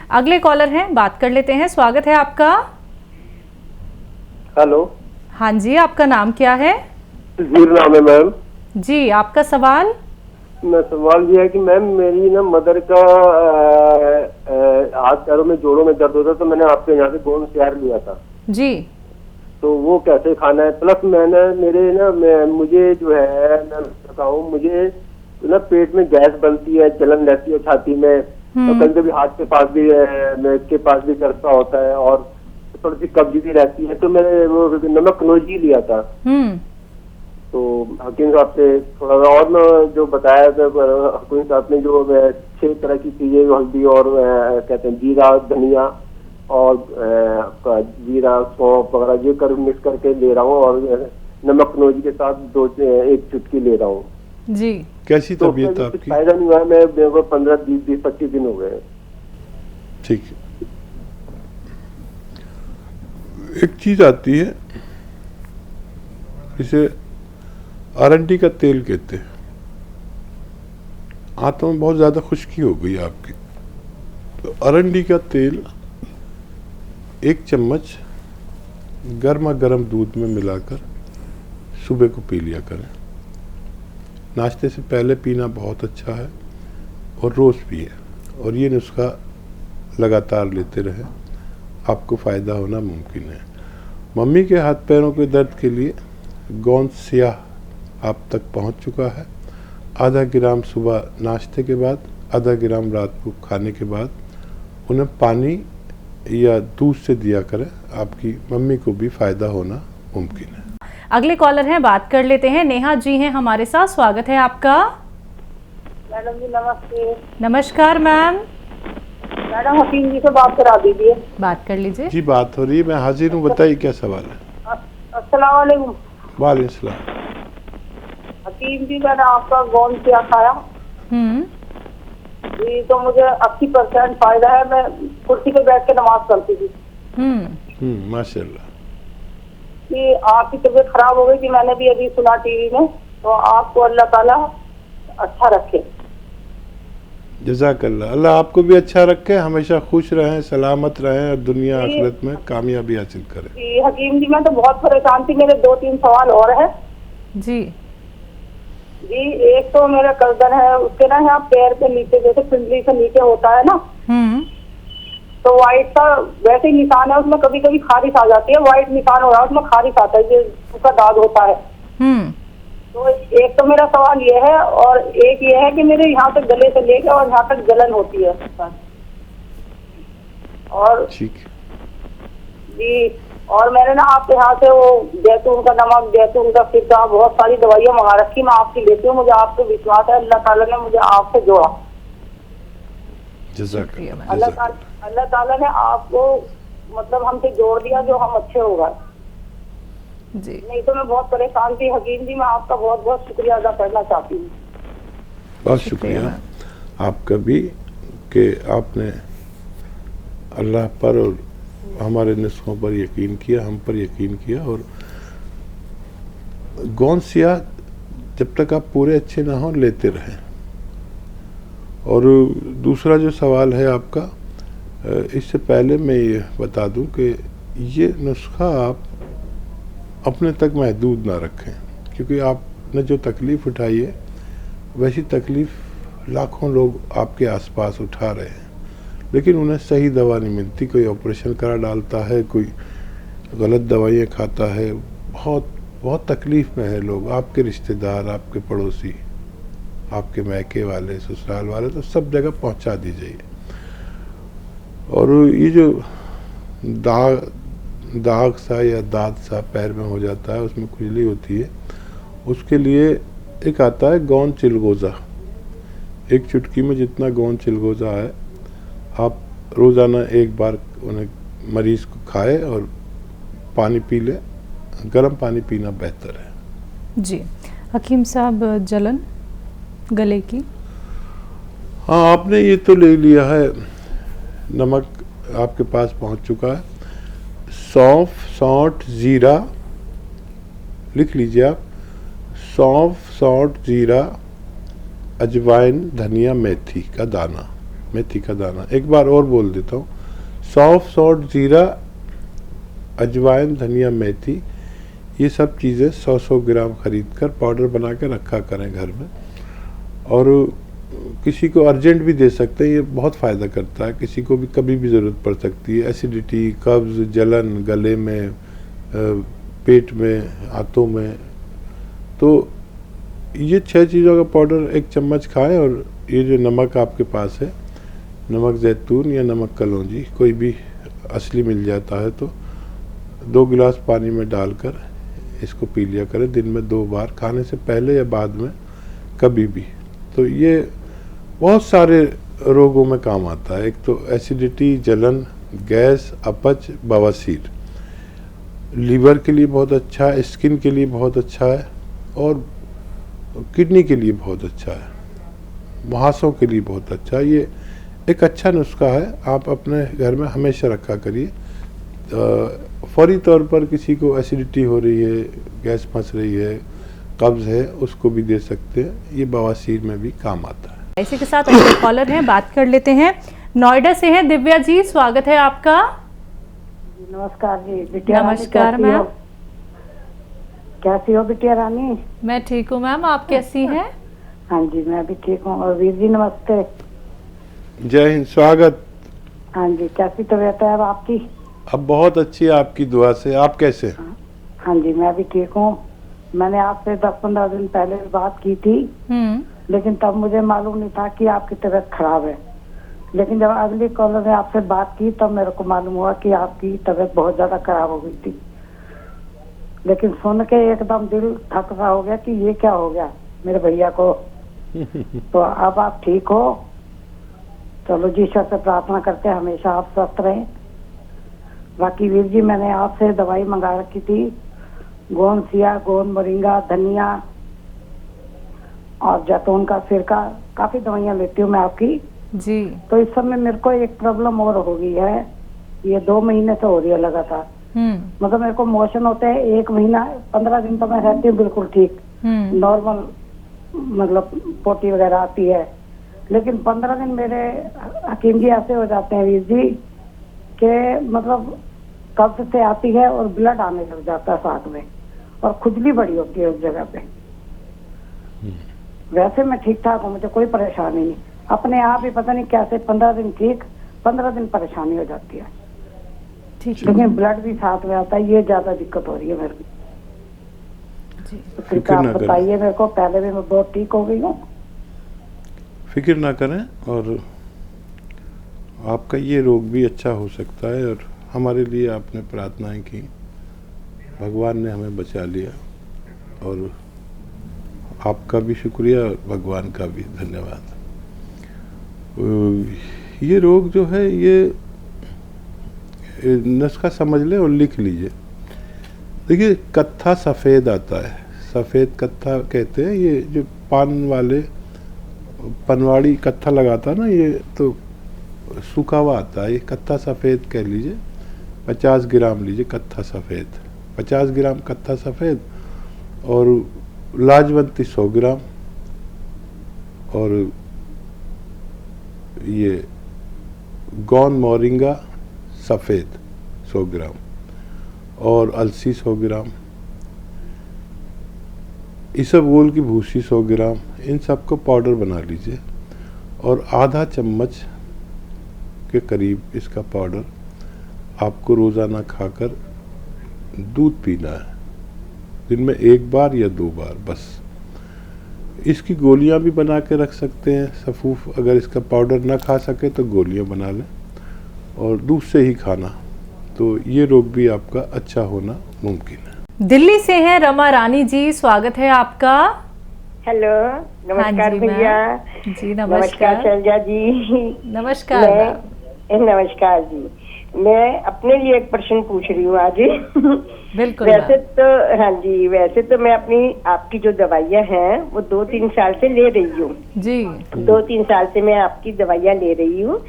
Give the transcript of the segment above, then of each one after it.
अगले कॉलर हैं, बात कर लेते हैं। स्वागत है आपका। हेलो। हाँ जी, आपका नाम क्या है? तस्वीर नाम है मैम। जी, आपका सवाल? सवाल ये है कि मैम मेरी ना मदर का हाथ पैरों में जोड़ों में दर्द होता है, तो मैंने आपके यहाँ से गोंद तैयार लिया था जी। तो वो कैसे खाना है? प्लस मैंने मेरे ना मुझे जो है मैं बताऊँ, मुझे ना पेट में गैस बनती है, जलन रहती है छाती में, और कभी कभी हाथ के पास भी के पास भी करता होता है, और थोड़ी सी कब्जी भी रहती है। तो मैंने वो नमक कनौजी लिया था, तो हकीम साहब से थोड़ा सा और ना जो बताया था हकीम साहब ने, जो 6 तरह की चीजें, हल्दी और कहते हैं जीरा, धनिया और जीरा, सौंफ वगैरह ये कर मिक्स करके ले रहा हूँ, और नमक कनौजी के साथ 1 चुटकी ले रहा हूँ जी। कैसी तो तबीयत आपकी? फायदा नहीं हुआ। मैं 15-20-25 दिन हो गए। ठीक है, एक चीज आती है इसे अरंडी का तेल कहते हैं। आंतों में बहुत ज्यादा खुश्की हो गई आपकी, तो अरंडी का तेल 1 चम्मच गर्मा गर्म दूध में मिलाकर सुबह को पी लिया करें। नाश्ते से पहले पीना बहुत अच्छा है, और रोज पिए, और ये नुस्खा लगातार लेते रहें, आपको फ़ायदा होना मुमकिन है। मम्मी के हाथ पैरों के दर्द के लिए गोंद स्याह आप तक पहुंच चुका है। आधा ग्राम सुबह नाश्ते के बाद, आधा ग्राम रात को खाने के बाद उन्हें पानी या दूध से दिया करें, आपकी मम्मी को भी फ़ायदा होना मुमकिन है। अगले कॉलर हैं, बात कर लेते हैं। नेहा जी हैं हमारे साथ, स्वागत है आपका। मैडम जी नमस्ते। नमस्कार मैम। मैडम हकीम जी से बात करा दीजिए। बात कर लीजिए जी, बात हो रही है, मैं हाजिर हूँ, बताइए क्या सवाल है। अस्सलाम वालेकुम। वालेकुम सलाम। हकीम जी मैंने आपका गोंद क्या खाया जी, तो मुझे 80% फायदा है। मैं कुर्सी पे बैठ के नमाज पढ़ती थी। माशाल्लाह। कि आपकी तबीयत खराब हो गई थी, मैंने भी अभी सुना टीवी में, तो आपको अल्लाह ताला अच्छा रखे। जज़ाकल्लाह। अल्लाह आपको भी अच्छा रखे, हमेशा खुश रहें, सलामत रहें, और दुनिया आखिरत में कामयाबी हासिल करें। जी हकीम जी, मैं तो बहुत परेशान थी। मेरे 2-3 सवाल और है जी। जी। एक तो मेरा गर्दन है, उसके ना यहाँ पैर के नीचे, जैसे पिंडली से नीचे होता है ना, तो व्हाइट सा वैसे ही निशान है उसमें, कभी कभी खारिश आ जाती है, व्हाइट निशान हो रहा है उसमें, खारिश आता है, ये उसका दाग होता है। तो एक तो मेरा सवाल ये है, और एक ये है कि मेरे यहाँ से गले से लेकर और यहाँ तक जलन होती है। और ठीक जी, और मैंने ना आपके यहाँ से वो जैतून का नमक, जैतून का सिरका, बहुत सारी दवाइयाँ मंगा रखी, मैं आपकी लेती हूँ। मुझे आप पे विश्वास है, अल्लाह ताला ने मुझे आपसे जोड़ा। अल्लाह ताला ने आपको मतलब हमसे जोड़ दिया, जो हम अच्छे हो गए जी। नहीं तो मैं बहुत परेशान थी। हकीम जी मैं आपका बहुत बहुत शुक्रिया अदा करना चाहती हूँ। बहुत शुक्रिया आपका भी कि आपने अल्लाह पर और हमारे नुस्खों पर यकीन किया, हम पर यकीन किया। और गोंद स्याह जब तक आप पूरे अच्छे ना हो लेते रहें। और दूसरा जो सवाल है आपका, इससे पहले मैं ये बता दूं कि ये नुस्खा आप अपने तक महदूद ना रखें, क्योंकि आपने जो तकलीफ़ उठाई है वैसी तकलीफ़ लाखों लोग आपके आसपास उठा रहे हैं, लेकिन उन्हें सही दवा नहीं मिलती। कोई ऑपरेशन करा डालता है, कोई गलत दवाइयाँ खाता है, बहुत बहुत तकलीफ़ में है लोग, आपके रिश्तेदार, आपके पड़ोसी, आपके मैके वाले, ससुराल वाले, तो सब जगह पहुंचा दीजिए। और ये जो दाग सा या दाद सा पैर में हो जाता है, उसमें खुजली होती है, उसके लिए एक आता है गोंद चिलगोज़ा। 1 चुटकी में जितना गोंद चिलगोज़ा है, आप रोज़ाना 1 बार उन्हें मरीज़ को खाए और पानी पी ले। गर्म पानी पीना बेहतर है। जी हकीम साहब, जलन गले की? हाँ, आपने ये तो ले लिया है, नमक आपके पास पहुंच चुका है। सौंफ, सौंठ, जीरा लिख लीजिए आप। सौंफ, सौंठ, जीरा, अजवाइन, धनिया, मेथी का दाना, मेथी का दाना। एक बार और बोल देता हूँ, सौंफ, सौंठ, जीरा, अजवाइन, धनिया, मेथी, ये सब चीज़ें 100-100 ग्राम खरीद कर पाउडर बना के रखा करें घर में। और किसी को अर्जेंट भी दे सकते हैं, ये बहुत फ़ायदा करता है। किसी को भी कभी भी ज़रूरत पड़ सकती है, एसिडिटी, कब्ज़, जलन गले में, पेट में, हाथों में, तो ये 6 चीज़ों का पाउडर 1 चम्मच खाएं। और ये जो नमक आपके पास है, नमक जैतून या नमक कलौंजी, कोई भी असली मिल जाता है, तो 2 गिलास पानी में डालकर इसको पी लिया करें दिन में 2 बार, खाने से पहले या बाद में, कभी भी। तो ये बहुत सारे रोगों में काम आता है। एक तो एसिडिटी, जलन, गैस, अपच, बवासीर, लीवर के लिए बहुत अच्छा है, स्किन के लिए बहुत अच्छा है, और किडनी के लिए बहुत अच्छा है, मुहासों के लिए बहुत अच्छा है। ये एक अच्छा नुस्खा है, आप अपने घर में हमेशा रखा करिए। फौरी तौर पर किसी को एसिडिटी हो रही है, गैस फंस रही है, कब्ज़ है, उसको भी दे सकते हैं। ये बवासीर में भी काम आता है। इसी के साथ अगले कॉलर हैं, बात कर लेते हैं। नोएडा से हैं दिव्या जी, स्वागत है आपका। नमस्कार जी। बिटिया नमस्कार मैम। कैसी हो बिटिया रानी? मैं ठीक हूँ मैम, आप कैसी हैं? हाँ जी मैं भी ठीक हूँ। और वीर जी नमस्ते। जय हिंद, स्वागत। हाँ जी, कैसी तबीयत है अब आपकी? अब बहुत अच्छी है आपकी दुआ से। आप कैसे? हाँ जी मैं भी ठीक हूँ। मैंने आपसे 10-15 दिन पहले बात की थी, लेकिन तब मुझे मालूम नहीं था कि आपकी तबीयत खराब है। लेकिन जब अगली कॉलर ने आपसे बात की तब मेरे को मालूम हुआ कि आपकी तबीयत बहुत ज्यादा खराब हो गई थी। लेकिन सुन के एकदम दिल थक सा हो गया कि ये क्या हो गया मेरे भैया को। तो अब आप ठीक हो? चलो जी, ईश्वर से प्रार्थना करते हैं हमेशा आप स्वस्थ रहें। बाकी वीर जी, मैंने आपसे दवाई मंगा रखी थी, गोंद सिया, गोंद मोरिंगा, धनिया और जैतून का सिरका। काफी दवाइयाँ लेती हूँ मैं आपकी जी। तो इस समय मेरे को एक प्रॉब्लम और हो गई है, ये 2 महीने से हो रही है लगातार। मतलब मेरे को मोशन होते हैं 1 महीना, 15 दिन तो मैं रहती हूँ बिल्कुल ठीक, नॉर्मल, मतलब पोटी वगैरह आती है। लेकिन 15 दिन मेरे हकीम जी ऐसे हो जाते हैं वीर जी के मतलब कब्ज से आती है और ब्लड आने लग जाता है साथ में, और खुजली बड़ी होती है उस जगह पे। वैसे मैं ठीक ठाक हूँ, मुझे कोई परेशानी नहीं। अपने आप ही पता नहीं कैसे 15 दिन ठीक, 15 दिन परेशानी हो जाती है। लेकिन ब्लड भी साथ में आता है, ये ज्यादा दिक्कत हो रही है मेरे को। तो कृपया आप बताइए मेरे को। पहले भी मैं बहुत ठीक हो गई हूँ। फिक्र ना करें, और आपका ये रोग भी अच्छा हो सकता है। और हमारे लिए आपने प्रार्थनाएं की, भगवान ने हमें बचा लिया, और आपका भी शुक्रिया और भगवान का भी धन्यवाद। ये रोग जो है, ये नुस्खा समझ लें और लिख लीजिए। देखिए, कत्था सफ़ेद आता है, सफ़ेद कत्था कहते हैं। ये जो पान वाले पनवाड़ी कत्था लगाता है ना, ये तो सूखा हुआ आता है। ये कत्था सफ़ेद कह लीजिए, 50 ग्राम लीजिए कत्था सफ़ेद, 50 ग्राम कत्था सफ़ेद। और लाजवंती 100 ग्राम, और ये गोंद मोरिंगा सफ़ेद 100 ग्राम, और अलसी 100 ग्राम, इसबगोल की भूसी 100 ग्राम। इन सबको पाउडर बना लीजिए, और आधा चम्मच के करीब इसका पाउडर आपको रोज़ाना खाकर दूध पीना है, दिन में 1 बार या 2 बार बस। इसकी गोलियां भी बना के रख सकते हैं सफूफ। अगर इसका पाउडर ना खा सके तो गोलियां बना लें, और दूध से ही खाना, तो ये रोग भी आपका अच्छा होना मुमकिन है। दिल्ली से हैं रमा रानी जी, स्वागत है आपका। हेलो, नमस्कार भैया। जी नमस्कार। नमस्कार शैलजा जी। नमस्कार। नमस्कार जी। मैं अपने लिए एक प्रश्न पूछ रही हूँ आज। बिल्कुल। वैसे तो हाँ जी, वैसे तो मैं आपकी जो दवाइयाँ हैं वो 2-3 साल से ले रही हूँ जी। 2-3 साल से मैं आपकी दवाइयाँ ले रही हूँ।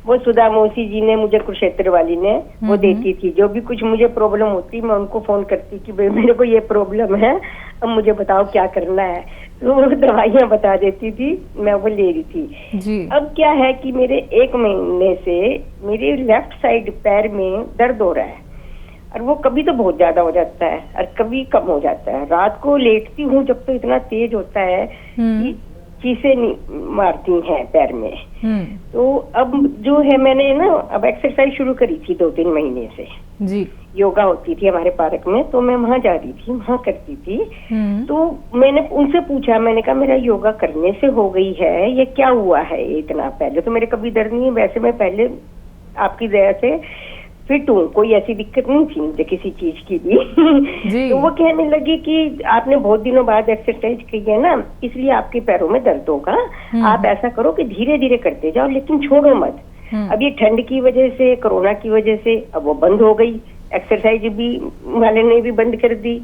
वो सुधा मौसी जी ने मुझे, कुरुक्षेत्र वाली ने, वो देती थी। जो भी कुछ मुझे प्रॉब्लम होती मैं उनको फोन करती कि भाई मेरे को ये प्रॉब्लम है, अब मुझे बताओ क्या करना है। तो वो दवाइयाँ बता देती थी, मैं वो ले रही थी जी। अब क्या है कि मेरे 1 महीने से मेरे लेफ्ट साइड पैर में दर्द हो रहा है, और वो कभी तो बहुत ज्यादा हो जाता है और कभी कम हो जाता है। रात को लेटती हूँ जब तो इतना तेज होता है कि चीसें मारती हैं पैर में। तो अब जो है मैंने ना अब एक्सरसाइज शुरू करी थी 2-3 महीने से जी। योगा होती थी हमारे पार्क में, तो मैं वहां जा रही थी, वहां करती थी। तो मैंने उनसे पूछा, मैंने कहा मेरा योगा करने से हो गई है, ये क्या हुआ है इतना? पहले तो मेरे कभी दर्द नहीं है, वैसे मैं पहले आपकी दया से फिट हूँ, कोई ऐसी दिक्कत नहीं थी मुझे किसी चीज की भी। तो वो कहने लगी कि आपने बहुत दिनों बाद एक्सरसाइज की है ना, इसलिए आपके पैरों में दर्द होगा। आप ऐसा करो कि धीरे धीरे करते जाओ, लेकिन छोड़ो मत। अब ये ठंड की वजह से, कोरोना की वजह से अब वो बंद हो गई, एक्सरसाइज भी वाले ने भी बंद कर दी।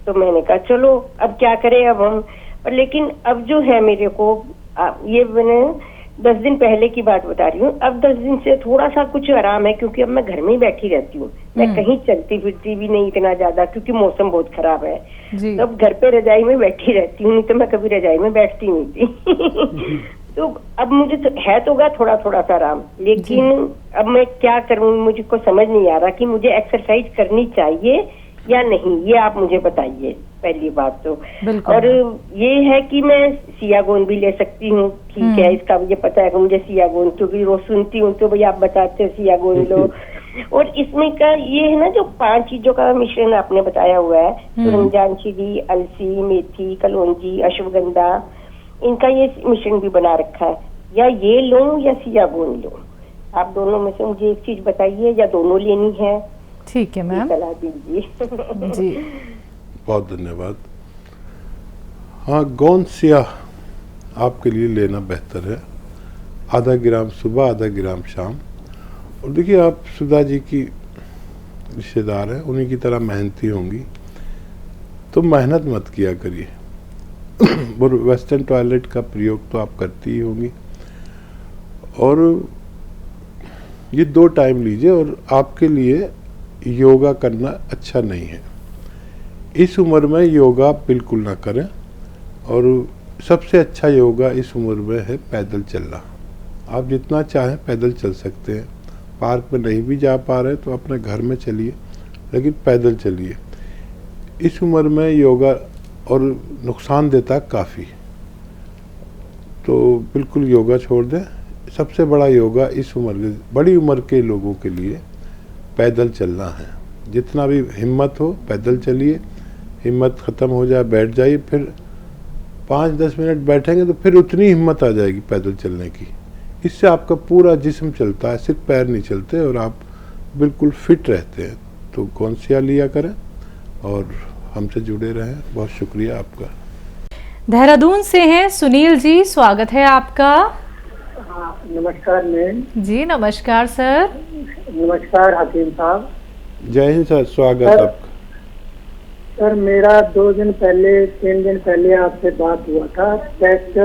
तो मैंने कहा चलो अब क्या करें अब हम। और लेकिन अब जो है मेरे को ये मैंने 10 दिन पहले की बात बता रही हूँ, अब 10 दिन से थोड़ा सा कुछ आराम है, क्योंकि अब मैं घर में ही बैठी रहती हूँ। मैं कहीं चलती फिरती भी नहीं इतना ज्यादा, क्योंकि मौसम बहुत खराब है। तो अब घर पे रजाई में बैठी रहती हूँ, नहीं तो मैं कभी रजाई में बैठती नहीं थी। तो अब मुझे तो है तो गा थोड़ा थोड़ा सा आराम, लेकिन अब मैं क्या करूँ, मुझको समझ नहीं आ रहा कि मुझे एक्सरसाइज करनी चाहिए या नहीं, ये आप मुझे बताइए पहली बात तो। और ये है कि मैं सियागोन भी ले सकती हूँ, ठीक है, इसका मुझे पता है कि मुझे सियागोन, क्योंकि रोज सुनती हूँ तो भाई आप बताते हैं सियागोन लो। और इसमें का ये है ना, जो 5 चीजों का मिश्रण आपने बताया हुआ है, सूरजमुखी, अलसी, मेथी, कलौंजी, अश्वगंधा, इनका ये मिश्रण भी बना रखा है। या ये लूं या सियागोन लूं, आप दोनों में से मुझे एक चीज बताइए, या दोनों लेनी है? ठीक है मैम, सलाह दीजिए। जी बहुत धन्यवाद। हाँ, गोंद स्याह आपके लिए लेना बेहतर है, आधा ग्राम सुबह, आधा ग्राम शाम। और देखिए, आप सुधा जी की रिश्तेदार हैं, उन्हीं की तरह मेहनती होंगी, तो मेहनत मत किया करिए। और वेस्टर्न टॉयलेट का प्रयोग तो आप करती ही होंगी, और ये 2 टाइम लीजिए। और आपके लिए योगा करना अच्छा नहीं है, इस उम्र में योगा बिल्कुल ना करें। और सबसे अच्छा योगा इस उम्र में है पैदल चलना। आप जितना चाहें पैदल चल सकते हैं, पार्क में नहीं भी जा पा रहे तो अपने घर में चलिए, लेकिन पैदल चलिए। इस उम्र में योगा और नुकसान देता काफ़ी, तो बिल्कुल योगा छोड़ दें। सबसे बड़ा योगा इस उम्र, बड़ी उम्र के लोगों के लिए पैदल चलना है। जितना भी हिम्मत हो पैदल चलिए, हिम्मत ख़त्म हो जाए बैठ जाइए, फिर 5-10 मिनट बैठेंगे तो फिर उतनी हिम्मत आ जाएगी पैदल चलने की। इससे आपका पूरा जिस्म चलता है, सिर्फ पैर नहीं चलते, और आप बिल्कुल फिट रहते हैं। तो गोंद स्याह लिया करें और हमसे जुड़े रहें। बहुत शुक्रिया आपका। देहरादून से हैं सुनील जी, स्वागत है आपका। हाँ, नमस्कार मैम। जी नमस्कार सर। नमस्कार हकीम साहब। जय हिंद सर, स्वागत आपका। सर, मेरा 2 दिन पहले 3 दिन पहले आपसे बात हुआ था, टेस्ट।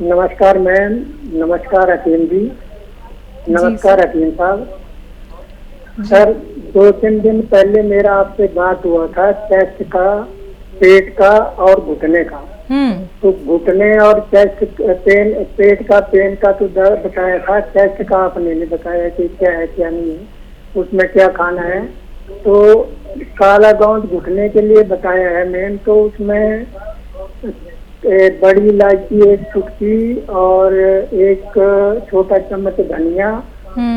नमस्कार मैम, नमस्कार हकीम जी, नमस्कार हकीम साहब। सर, 2-3 दिन पहले मेरा आपसे बात हुआ था चेस्ट का, पेट का और घुटने का। तो घुटने और चेस्ट पेन, पेट का पेन का तो दर्द बताया था, चेस्ट का आपने नहीं बताया कि क्या है क्या नहीं है, उसमें क्या खाना है। तो काला गोंद घुटने के लिए बताया है मैम, तो उसमें बड़ी इलायची 1 चुटकी और 1 छोटा चम्मच धनिया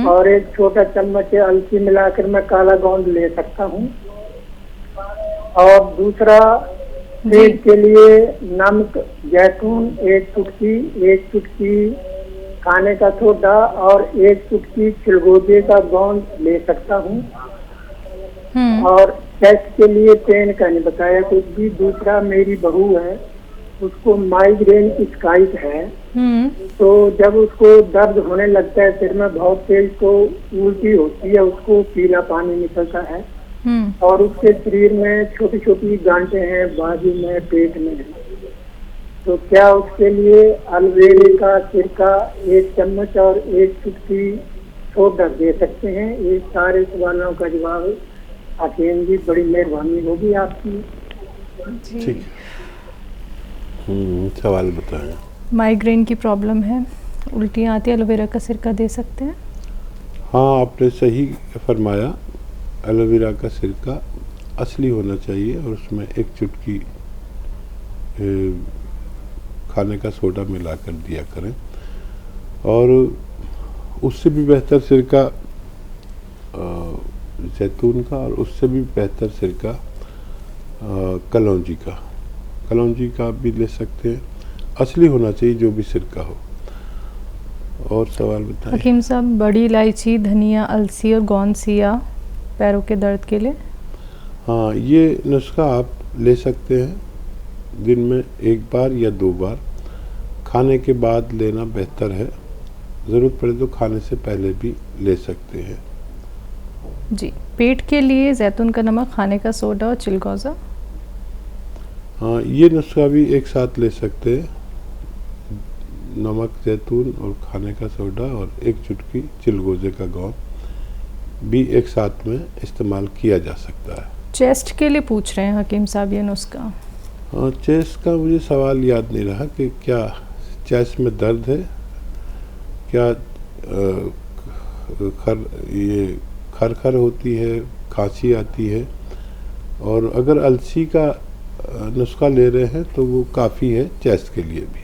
और 1 छोटा चम्मच अलसी मिलाकर मैं काला गोंद ले सकता हूँ। और दूसरा, पेट के लिए नमक, जैतून 1 चुटकी, 1 चुटकी खाने का सोडा और 1 चुटकी चिलगोजे का गोंद ले सकता हूँ। और चेस्ट के लिए पेन का नहीं बताया कुछ भी। दूसरा, मेरी बहू है, उसको माइग्रेन की शिकायत है, तो जब उसको दर्द होने लगता है सिर में बहुत तेज, तो उल्टी होती है, उसको पीला पानी निकलता है, और उसके शरीर में छोटी छोटी गांठें हैं, बाजू में, पेट में। तो क्या उसके लिए अलवेरे का सिरका 1 चम्मच और 1 चुटकी सोडा दे सकते हैं? ये सारे सवालों का जवाब हकीम जी बड़ी मेहरबानी होगी आपकी। ठीक है। सवाल बताएं। माइग्रेन की प्रॉब्लम है, उल्टियाँ आती है, एलोवेरा का सिरका दे सकते हैं? हाँ, आपने सही फरमाया। एलोवेरा का सिरका असली होना चाहिए और उसमें 1 चुटकी खाने का सोडा मिलाकर दिया करें। और उससे भी बेहतर सिरका जैतून का, और उससे भी बेहतर सिरका कलौंजी का भी ले सकते हैं। असली होना चाहिए जो भी सिरका हो। और सवाल बताएं। हकीम साहब, बड़ी इलायची, धनिया, अलसी और गोंदसिया पैरों के दर्द के लिए? हाँ, ये नुस्खा आप ले सकते हैं। दिन में 1 बार या 2 बार खाने के बाद लेना बेहतर है। ज़रूरत पड़े तो खाने से पहले भी ले सकते हैं। जी। पेट के लिए जैतून का नमक, खाने का सोडा और चिलगोज़ा? हाँ, ये नुस्खा भी एक साथ ले सकते हैं। नमक, जैतून और खाने का सोडा और 1 चुटकी चिलगोज़े का गोंद भी एक साथ में इस्तेमाल किया जा सकता है। चेस्ट के लिए पूछ रहे हैं हकीम साहब ये नुस्खा। हाँ, चेस्ट का मुझे सवाल याद नहीं रहा कि क्या चेस्ट में दर्द है, क्या खर होती है, खांसी आती है। और अगर अलसी का नुस्खा ले रहे हैं तो वो काफ़ी है चेस्ट के लिए भी।